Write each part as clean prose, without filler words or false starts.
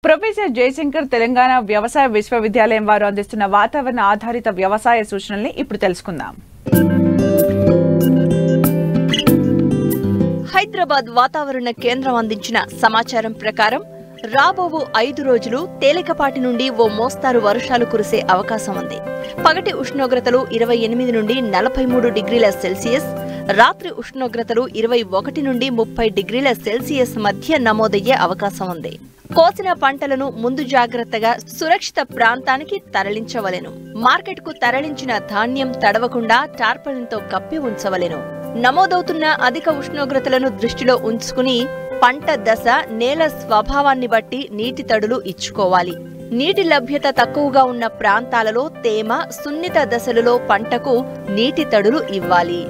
Professor Jayashankar Telangana వ్యవసాయ విశ్వవిద్యాలయం వారు అందిస్తున్న వాతావరణ ఆధారిత వ్యవసాయ సూచనల్ని ఇప్పుడు తెలుసుకుందాం. హైదరాబాద్ వాతావరణ కేంద్రం అందించిన సమాచారం ప్రకారం రాబోవు 5 రోజులు తేలికపాటి నుండి ఓ మోస్తారు వర్షాలు కురిసే అవకాశం ఉంది. పగటి ఉష్ణోగ్రతలు 28 నుండి 43 డిగ్రీల సెల్సియస్, రాత్రి ఉష్ణోగ్రతలు 21 నుండి 30 డిగ్రీల సెల్సియస్ మధ్య నమోదయ్యే అవకాశం ఉంది. కోసిన పంటలను ముందు జాగ్రత్తగా సురక్షిత ప్రాంతానికి తరలించవలెను. మార్కెట్కు తరలించిన ధాన్యం తడవకుండా టార్పాలిన్తో కప్పి ఉంచవలెను. నమోదవుతున్న అధిక ఉష్ణోగ్రతలను దృష్టిలో ఉంచుకుని పంట దశ, నేల స్వభావాన్ని బట్టి నీటి తడులు ఇచ్చుకోవాలి. నీటి లభ్యత తక్కువగా ఉన్న ప్రాంతాలలో తేమ, సున్నిత దశలలో పంటకు నీటి తడులు ఇవ్వాలి.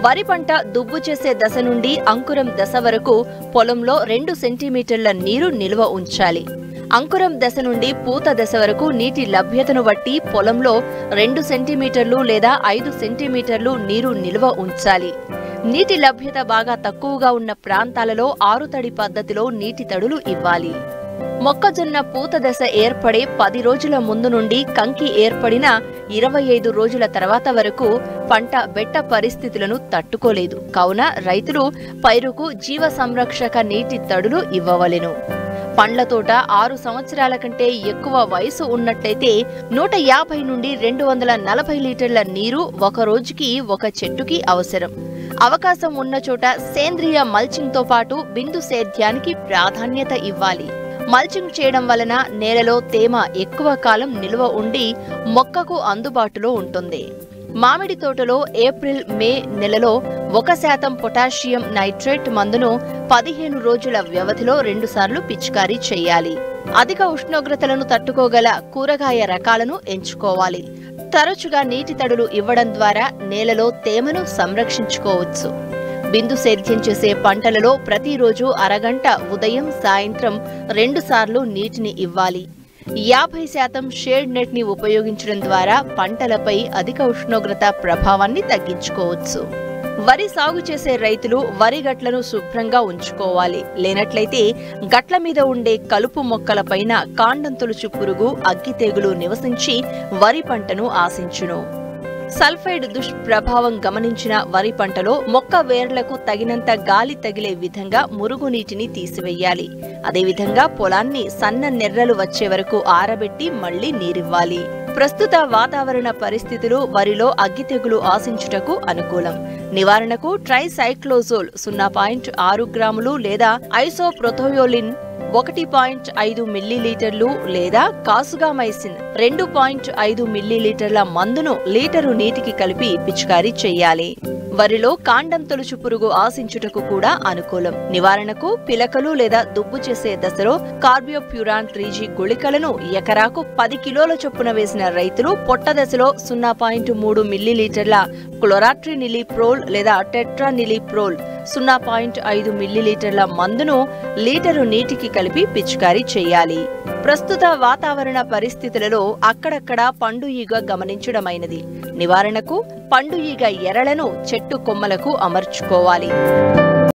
వరి పంట దుబ్బు చేసే దశ నుండి అంకురం దశ వరకు పొలంలో 2 సెంటీమీటర్ల నీరు నిల్వ ఉంచాలి. అంకురం దశ నుండి పూత దశ వరకు నీటి లభ్యతను బట్టి పొలంలో 2 సెంటీమీటర్లు లేదా 5 సెంటీమీటర్లు నీరు నిల్వ ఉంచాలి. నీటి లభ్యత బాగా తక్కువగా ఉన్న ప్రాంతాలలో ఆరుతడి పద్ధతిలో నీటి తడులు ఇవ్వాలి. మొక్కజొన్న పూత దశ ఏర్పడే 10 రోజుల ముందు నుండి కంకి ఏర్పడిన 25 రోజుల తర్వాత వరకు పంట బెట్ట పరిస్థితులను తట్టుకోలేదు. కావున రైతులు పైరుకు జీవ సంరక్షక నీటి తడులు ఇవ్వవలెను. పండ్ల తోట 6 సంవత్సరాల కంటే ఎక్కువ వయసు ఉన్నట్లయితే 150 నుండి 240 లీటర్ల నీరు ఒక రోజుకి ఒక చెట్టుకి అవసరం. అవకాశం ఉన్న చోట సేంద్రియ మల్చింగ్తో పాటు బిందు సేద్యానికి ప్రాధాన్యత ఇవ్వాలి. మల్చింగ్ చేయడం వలన నేలలో తేమ ఎక్కువ కాలం నిల్వ ఉండి మొక్కకు అందుబాటులో ఉంటుంది. మామిడి తోటలో ఏప్రిల్, మే నెలలో 1% పొటాషియం నైట్రేట్ మందును 15 రోజుల వ్యవధిలో 2 సార్లు పిచికారీ చేయాలి. అధిక ఉష్ణోగ్రతలను తట్టుకోగల కూరగాయ రకాలను ఎంచుకోవాలి. తరచుగా నీటి తడులు ఇవ్వడం ద్వారా నేలలో తేమను సంరక్షించుకోవచ్చు. బిందు సేద్యం చేసే పంటలలో ప్రతిరోజు అరగంట ఉదయం, సాయంత్రం 2 సార్లు నీటిని ఇవ్వాలి. 50% షేడ్ నెట్ ని ఉపయోగించడం ద్వారా పంటలపై అధిక ఉష్ణోగ్రత ప్రభావాన్ని తగ్గించుకోవచ్చు. వరి సాగు చేసే రైతులు వరి గట్లను శుభ్రంగా ఉంచుకోవాలి. లేనట్లయితే గట్ల మీద ఉండే కలుపు మొక్కలపైన కాండం తొలుచు పురుగు, అగ్గి తెగులు నివసించి వరి పంటను ఆశించును. సల్ఫైడ్ దుష్ప్రభావం గమనించిన వరి పంటలో మొక్క వేర్లకు తగినంత గాలి తగిలే విధంగా మురుగునీటిని తీసివేయాలి. అదేవిధంగా పొలాన్ని సన్న నెర్రలు వచ్చే వరకు ఆరబెట్టి మళ్లీ నీరివ్వాలి. ప్రస్తుత వాతావరణ పరిస్థితులు వరిలో అగ్గి తెగులు ఆశించుటకు అనుకూలం. నివారణకు ట్రైసైక్లోజోల్ 0.6 గ్రాములు లేదా ఐసోప్రోథయోలిన్ 1.5 మిల్లీలీటర్లు లేదా కాసుగామైసిన్ 2.5 మిల్లీలీటర్ల మందును లీటరు నీటికి కలిపి పిచికారీ చేయాలి. వరిలో కాండం తొలుచు పురుగు ఆశించుటకు కూడా అనుకూలం. నివారణకు పిలకలు లేదా దుబ్బు చేసే దశలో కార్బియోప్యూరాన్ 3G గుళికలను ఎకరాకు 10 కిలోల చొప్పున వేసిన రైతులు పొట్ట దశలో 0.3 మిల్లీలీటర్ల క్లోరాట్రినిలిప్రోల్ లేదా టెట్రానిలిప్రోల్ 0.5 మిల్లీలీటర్ల మందును లీటరు నీటికి కలిపి పిచికారీ చేయాలి. ప్రస్తుత వాతావరణ పరిస్థితులలో అక్కడక్కడ పండు ఈగ గమనించడమైనది. నివారణకు పండు ఈగ ఎరలను చెట్టు కొమ్మలకు అమర్చుకోవాలి.